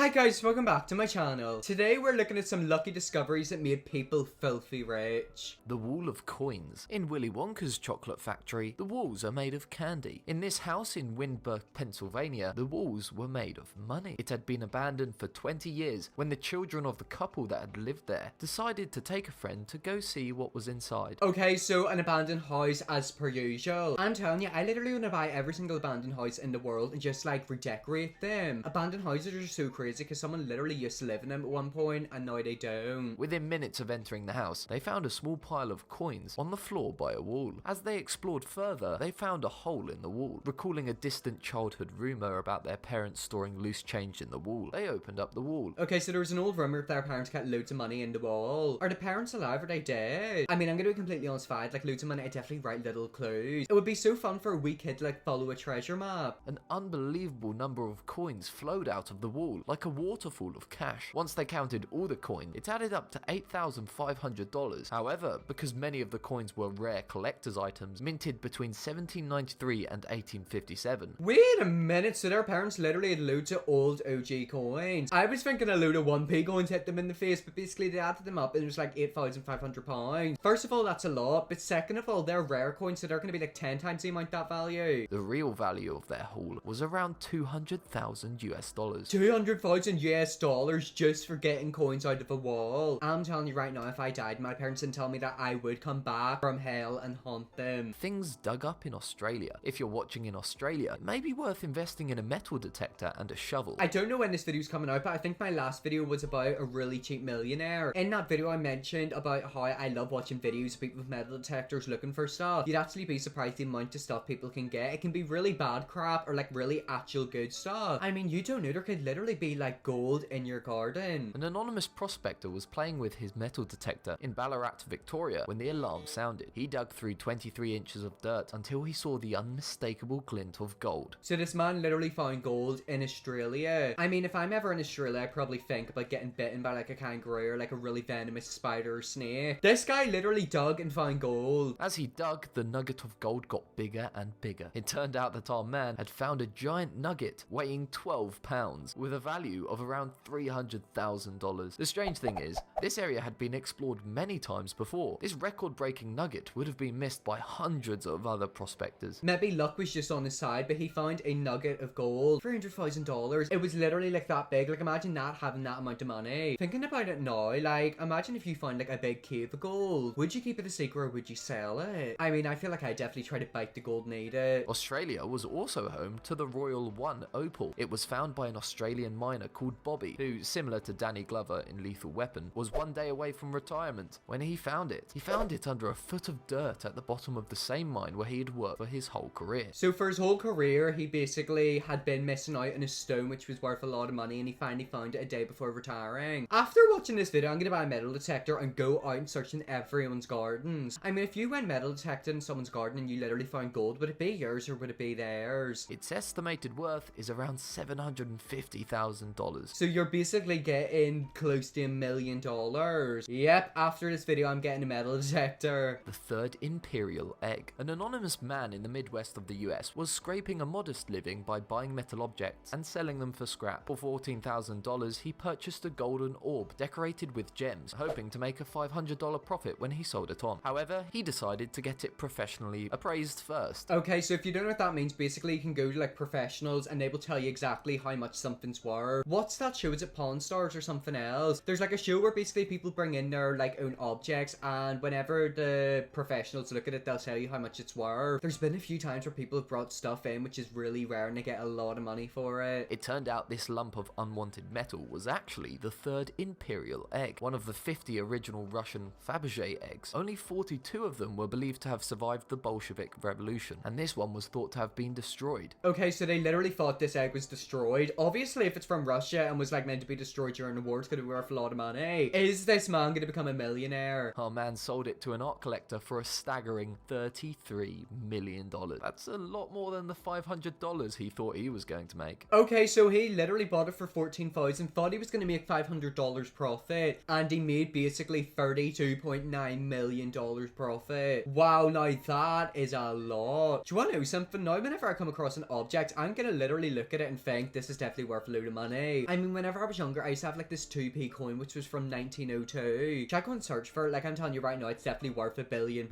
Hi guys, welcome back to my channel. Today we're looking at some lucky discoveries that made people filthy rich. The Wall of Coins. In Willy Wonka's chocolate factory, the walls are made of candy. In this house in Windber, Pennsylvania, the walls were made of money. It had been abandoned for 20 years when the children of the couple that had lived there decided to take a friend to go see what was inside. Okay, so an abandoned house as per usual. I'm telling you, I literally want to buy every single abandoned house in the world and just like redecorate them. Abandoned houses are just so crazy because someone literally used to live in them at one point and now they don't. Within minutes of entering the house, they found a small pile of coins on the floor by a wall. As they explored further, they found a hole in the wall. Recalling a distant childhood rumor about their parents storing loose change in the wall, they opened up the wall. Okay, so there was an old rumor that their parents kept loads of money in the wall. Are the parents alive or are they dead? I mean, I'm gonna be completely honest, if I had like loads of money, I'd definitely write little clues. It would be so fun for a wee kid to like follow a treasure map. An unbelievable number of coins flowed out of the wall, like a waterfall of cash. Once they counted all the coins, it added up to $8,500. However, because many of the coins were rare collector's items, minted between 1793 and 1857. Wait a minute, so their parents literally had loads of old OG coins. I was thinking a load of 1p coins hit them in the face, but basically they added them up and it was like £8,500. First of all, that's a lot, but second of all, they're rare coins, so they're going to be like 10 times the amount that value. The real value of their haul was around 200,000 US dollars. 200,000 US dollars just for getting coins out of a wall. I'm telling you right now, if I died, my parents didn't tell me that I would come back from hell and haunt them. Things dug up in Australia. If you're watching in Australia, it may be worth investing in a metal detector and a shovel. I don't know when this video's coming out, but I think my last video was about a really cheap millionaire. In that video, I mentioned about how I love watching videos of people with metal detectors looking for stuff. You'd actually be surprised the amount of stuff people can get. It can be really bad crap or like really actual good stuff. I mean, you don't know, there could literally be like gold in your garden. An anonymous prospector was playing with his metal detector in Ballarat, Victoria when the alarm sounded. He dug through 23 inches of dirt until he saw the unmistakable glint of gold. So this man literally found gold in Australia. I mean, if I'm ever in Australia, I'd probably think about getting bitten by like a kangaroo or like a really venomous spider or snake. This guy literally dug and found gold. As he dug, the nugget of gold got bigger and bigger. It turned out that our man had found a giant nugget weighing 12 pounds with a value of around $300,000. The strange thing is, this area had been explored many times before. This record-breaking nugget would have been missed by hundreds of other prospectors. Maybe luck was just on his side, but he found a nugget of gold. $300,000. It was literally like that big. Like imagine that having that amount of money. Thinking about it now, like imagine if you found like a big cave of gold. Would you keep it a secret or would you sell it? I mean, I feel like I definitely try to bite the gold and eat it. Australia was also home to the Royal One opal. It was found by an Australian miner called Bobby, who, similar to Danny Glover in Lethal Weapon, was one day away from retirement. When he found it under a foot of dirt at the bottom of the same mine where he had worked for his whole career. So for his whole career, he basically had been missing out on a stone which was worth a lot of money, and he finally found it a day before retiring. After watching this video, I'm gonna buy a metal detector and go out and search in everyone's gardens. I mean, if you went metal detecting in someone's garden and you literally found gold, would it be yours or would it be theirs? Its estimated worth is around $750,000. So you're basically getting close to $1 million. Yep, after this video, I'm getting a metal detector. The third imperial egg. An anonymous man in the Midwest of the US was scraping a modest living by buying metal objects and selling them for scrap. For $14,000, he purchased a golden orb decorated with gems, hoping to make a $500 profit when he sold it on. However, he decided to get it professionally appraised first. Okay, so if you don't know what that means, basically you can go to like professionals and they will tell you exactly how much something's worth. What's that show? Is it Pawn Stars or something else? There's like a show where basically people bring in their like own objects, and whenever the professionals look at it, they'll tell you how much it's worth. There's been a few times where people have brought stuff in which is really rare and they get a lot of money for it. It turned out this lump of unwanted metal was actually the third imperial egg, one of the 50 original Russian Fabergé eggs. Only 42 of them were believed to have survived the Bolshevik Revolution, and this one was thought to have been destroyed. Okay, so they literally thought this egg was destroyed. Obviously, if it's from Russia and was like meant to be destroyed during the war, it's gonna be worth a lot of money. Is this man gonna become a millionaire? Our man sold it to an art collector for a staggering $33 million. That's a lot more than the $500 he thought he was going to make. Okay, so he literally bought it for $14,000, thought he was gonna make $500 profit, and he made basically $32.9 million profit. Wow, now that is a lot. Do you want to know something? Now, whenever I come across an object, I'm gonna literally look at it and think this is definitely worth a load of money. money. I mean, whenever I was younger, I used to have like this 2p coin, which was from 1902. Should I go and search for it? Like, I'm telling you right now, it's definitely worth £1 billion.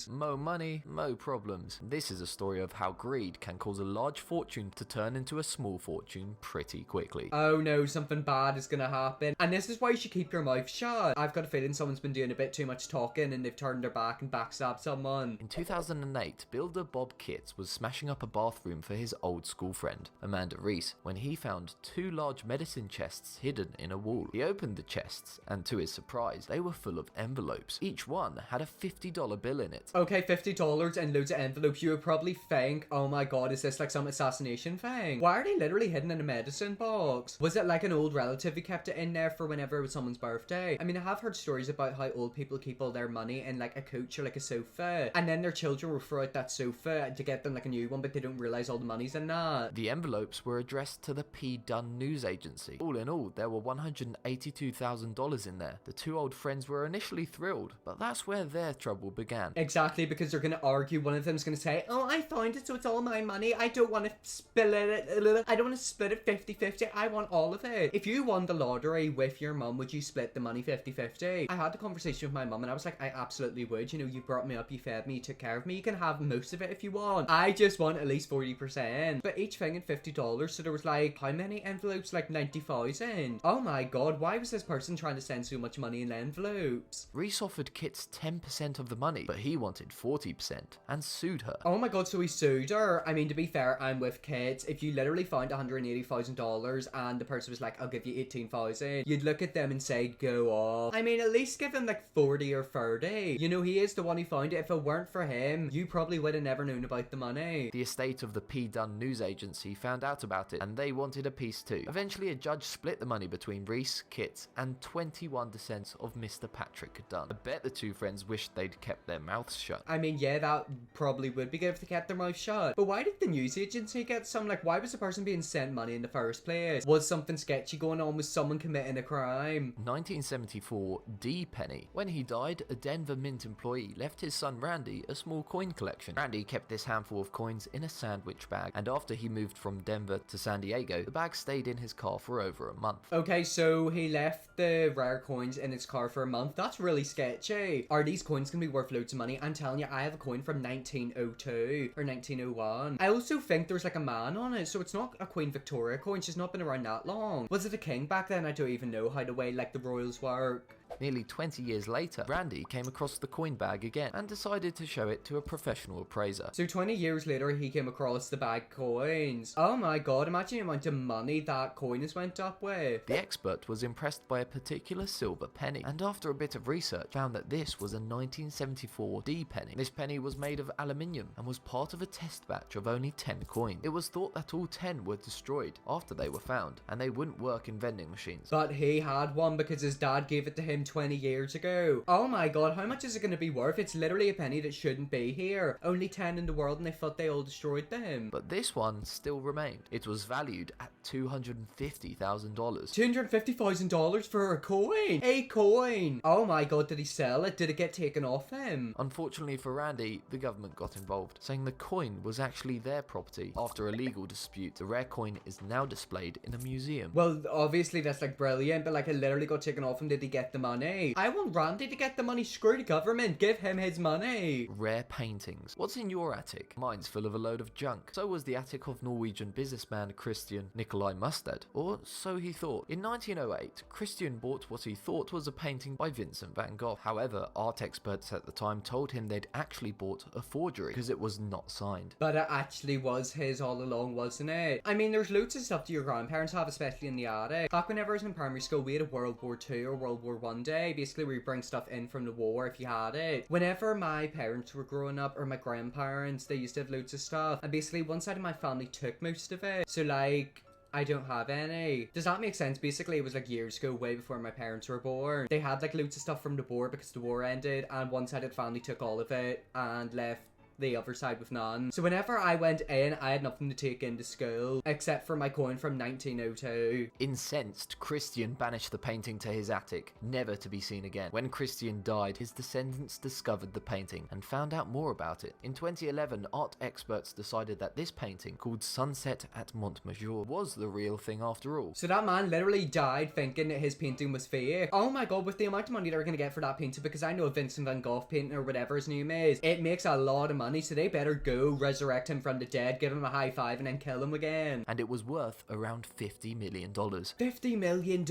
Mo money, mo problems. This is a story of how greed can cause a large fortune to turn into a small fortune pretty quickly. Oh no, something bad is gonna happen. And this is why you should keep your mouth shut. I've got a feeling someone's been doing a bit too much talking and they've turned their back and backstabbed someone. In 2008, builder Bob Kitts was smashing up a bathroom for his old school friend, Amanda Reese, when he found 2 large medicine chests hidden in a wall. He opened the chests, and to his surprise, they were full of envelopes. Each one had a $50 bill in it. Okay, $50 and loads of envelopes. You would probably think, oh my god, is this like some assassination thing? Why are they literally hidden in a medicine box? Was it like an old relative who kept it in there for whenever it was someone's birthday? I mean, I have heard stories about how old people keep all their money in like a couch or like a sofa, and then their children will throw out that sofa to get them like a new one, but they don't realize all the money's in that. The envelopes were addressed to the P. Dunn news agency. All in all, there were $182,000 in there. The 2 old friends were initially thrilled, but that's where their trouble began. Exactly, because they're gonna argue. One of them's gonna say, oh, I found it, so it's all my money. I don't want to split it. I don't want to split it 50-50. I want all of it. If you won the lottery with your mum, would you split the money 50-50? I had the conversation with my mum and I was like, I absolutely would. You know, you brought me up, you fed me, you took care of me. You can have most of it if you want. I just want at least 40%. But each thing in $50, so there was like, how many envelopes? Like 90,000. Oh my god, why was this person trying to send so much money in envelopes? Reese offered Kitts 10% of the money, but he wanted 40% and sued her. Oh my god, so he sued her. I mean, to be fair, I'm with kids. If you literally found $180,000 and the person was like, I'll give you 18,000, you'd look at them and say, go off. I mean, at least give him like 40 or 30. You know, he is the one who found it. If it weren't for him, you probably would have never known about the money. The estate of the P. Dunn news agency found out about it, and they wanted a piece too. Eventually, a judge split the money between Reese, Kitts, and 21 descendants of Mr. Patrick Dunn. I bet the 2 friends wished they'd kept their mouths shut. I mean, yeah, that probably would be good if they kept their mouth shut. But why did the news agency get some? Like, why was the person being sent money in the first place? Was something sketchy going on? Was someone committing a crime? 1974, D. Penny. When he died, a Denver Mint employee left his son Randy a small coin collection. Randy kept this handful of coins in a sandwich bag, and after he moved from Denver to San Diego, the bag stayed in his car for over a month. Okay, so he left the rare coins in his car for a month. That's really sketchy. Are these coins gonna be worth loads of money? I'm telling you, I have a coin from 1902 or 1901. I also think there's like a man on it, so it's not a Queen Victoria coin. She's not been around that long. Was it a king back then? I don't even know how the way like the royals work. Nearly 20 years later, Randy came across the coin bag again and decided to show it to a professional appraiser. So 20 years later, he came across the bag coins. Oh my god, imagine the amount of money that coin has went up with. The expert was impressed by a particular silver penny, and after a bit of research, found that this was a 1974 D penny. This penny was made of aluminium and was part of a test batch of only 10 coins. It was thought that all 10 were destroyed after they were found, and they wouldn't work in vending machines. But he had one because his dad gave it to him 20 years ago. Oh my god, how much is it going to be worth? It's literally a penny that shouldn't be here. Only 10 in the world and they thought they all destroyed them. But this one still remained. It was valued at $250,000. $250,000 for a coin? A coin! Oh my god, did he sell it? Did it get taken off him? Unfortunately for Randy, the government got involved, saying the coin was actually their property. After a legal dispute, the rare coin is now displayed in a museum. Well, obviously that's like brilliant, but like it literally got taken off him. Did he get the money? I want Randy to get the money. Screw the government. Give him his money. Rare paintings. What's in your attic? Mine's full of a load of junk. So was the attic of Norwegian businessman Christian Nikolai Mustad. Or so he thought. In 1908, Christian bought what he thought was a painting by Vincent van Gogh. However, art experts at the time told him they'd actually bought a forgery because it was not signed. But it actually was his all along, wasn't it? I mean, there's loads of stuff that your grandparents have, especially in the attic. Back whenever I was in primary school, we had a World War II or World War I day. Basically, where you bring stuff in from the war if you had it. Whenever my parents were growing up, or my grandparents, they used to have loads of stuff. And basically, one side of my family took most of it. So, like, I don't have any. Does that make sense? Basically, it was like years ago, way before my parents were born. They had like loads of stuff from the war because the war ended, and one side of the family took all of it and left the other side with none. So whenever I went in, I had nothing to take into school except for my coin from 1902. Incensed, Christian banished the painting to his attic, never to be seen again. When Christian died, his descendants discovered the painting and found out more about it. In 2011, art experts decided that this painting, called Sunset at Montmajour, was the real thing after all. So that man literally died thinking that his painting was fake. Oh my god, with the amount of money they're gonna get for that painting, because I know a Vincent van Gogh painting or whatever his name is, it makes a lot of money, so they better go resurrect him from the dead, give him a high five, and then kill him again. And it was worth around $50 million. $50 million?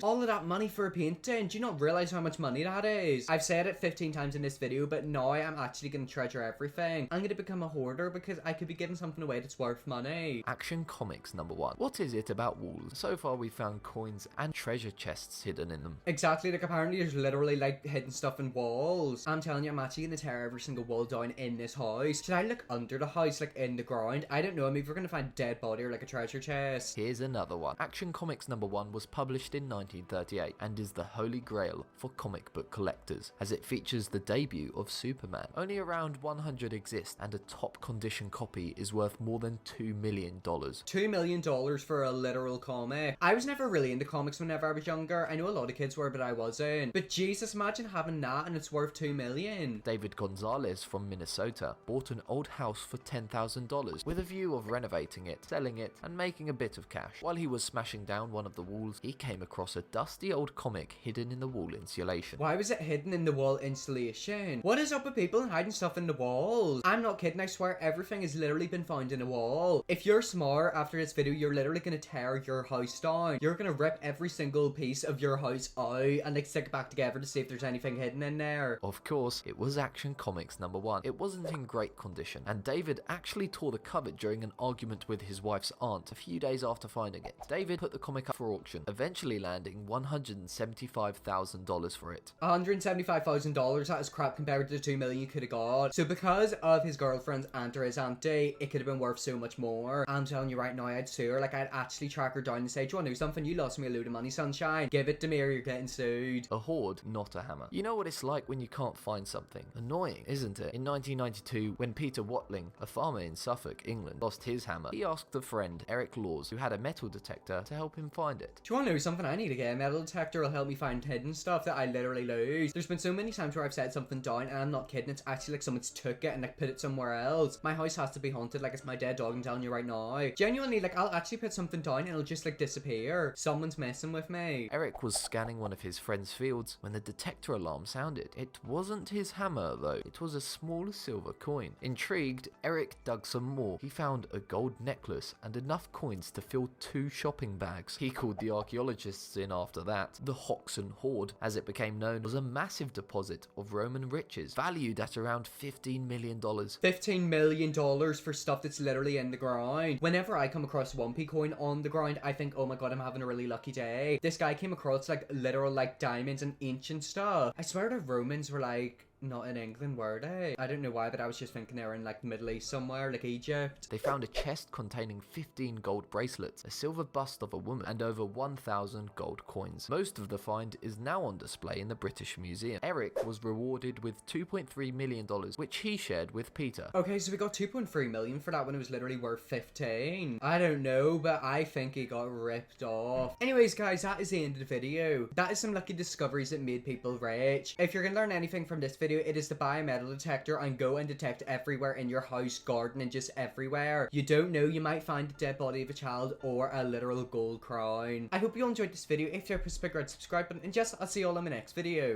All of that money for a painting? Do you not realize how much money that is? I've said it 15 times in this video, but now I'm actually gonna treasure everything. I'm gonna become a hoarder because I could be giving something away that's worth money. Action Comics number 1. What is it about walls? So far we've found coins and treasure chests hidden in them. Exactly, like apparently there's literally like hidden stuff in walls. I'm telling you, I'm actually gonna tear every single wall down in this house. Should I look under the house, like in the ground? I don't know, maybe we're gonna find a dead body or like a treasure chest. Here's another one. Action Comics number 1 was published in 1938 and is the holy grail for comic book collectors, as it features the debut of Superman. Only around 100 exist, and a top condition copy is worth more than $2 million. $2 million for a literal comic. I was never really into comics whenever I was younger. I know a lot of kids were, but I wasn't. But Jesus, imagine having that and it's worth $2 million. David Gonzalez from Minnesota bought an old house for $10,000 with a view of renovating it, selling it, and making a bit of cash. While he was smashing down one of the walls, he came across a dusty old comic hidden in the wall insulation. Why was it hidden in the wall insulation? What is up with people hiding stuff in the walls? I'm not kidding, I swear everything has literally been found in a wall. If you're smart after this video, you're literally gonna tear your house down. You're gonna rip every single piece of your house out and like stick it back together to see if there's anything hidden in there. Of course, it was Action Comics number 1. It wasn't in great condition, and David actually tore the cover during an argument with his wife's aunt a few days after finding it. David put the comic up for auction, eventually landing $175,000 for it. $175,000, that is crap compared to the $2 million you could have got. So because of his girlfriend's aunt or his auntie, it could have been worth so much more. I'm telling you right now, I'd sue her. Like, I'd actually track her down and say, do you want to do something? You lost me a load of money, sunshine. Give it to me or you're getting sued. A hoard, not a hammer. You know what it's like when you can't find something? Annoying, isn't it? In 1992, when Peter Watling, a farmer in Suffolk, England, lost his hammer, he asked a friend, Eric Laws, who had a metal detector, to help him find it. Do you want to know something? I need to get a metal detector. It'll help me find hidden stuff that I literally lose. There's been so many times where I've set something down and I'm not kidding. It's actually like someone's took it and like put it somewhere else. My house has to be haunted like it's my dead dog, I'm telling you right now. Genuinely, like I'll actually put something down and it'll just like disappear. Someone's messing with me. Eric was scanning one of his friend's fields when the detector alarm sounded. It wasn't his hammer though. It was a small silver coin. Intrigued, Eric dug some more. He found a gold necklace and enough coins to fill 2 shopping bags. He called the archaeologists in after that. The Hoxton Hoard, as it became known, was a massive deposit of Roman riches, valued at around $15 million. $15 million for stuff that's literally in the ground. Whenever I come across a 1p coin on the ground, I think, oh my god, I'm having a really lucky day. This guy came across like literal like diamonds and ancient stuff. I swear the Romans were like not in England, were they? I don't know why, but I was just thinking they were in like the Middle East somewhere, like Egypt. They found a chest containing 15 gold bracelets, a silver bust of a woman, and over 1,000 gold coins. Most of the find is now on display in the British Museum. Eric was rewarded with $2.3 million, which he shared with Peter. Okay, so we got 2.3 million for that when it was literally worth 15. I don't know, but I think he got ripped off. Anyways, guys, that is the end of the video. That is some lucky discoveries that made people rich. If you're gonna learn anything from this video, it is to buy a metal detector and go and detect everywhere in your house, garden, and just everywhere. You don't know, you might find a dead body of a child or a literal gold crown. I hope you all enjoyed this video. If you're, press the big red subscribe button, and yes, I'll see you all in my next video.